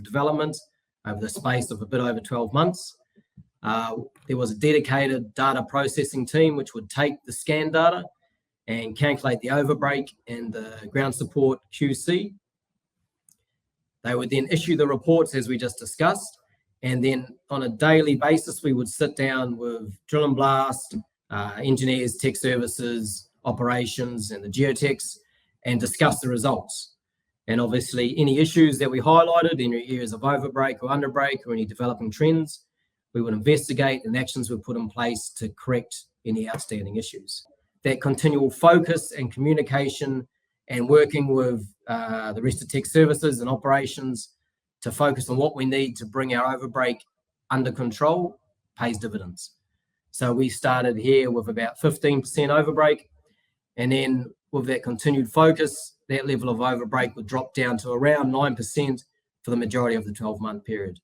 development over the space of a bit over 12 months. There was a dedicated data processing team which would take the scan data and calculate the overbreak and the ground support QC. They would then issue the reports as we just discussed, and then on a daily basis we would sit down with drill and blast, engineers, tech services, operations and the geotechs and discuss the results. And obviously any issues that we highlighted, any areas of overbreak or underbreak or any developing trends, we would investigate and actions were put in place to correct any outstanding issues. That continual focus and communication and working with the rest of tech services and operations to focus on what we need to bring our overbreak under control pays dividends. So we started here with about 15% overbreak, and then with that continued focus, that level of overbreak would drop down to around 9% for the majority of the 12-month period.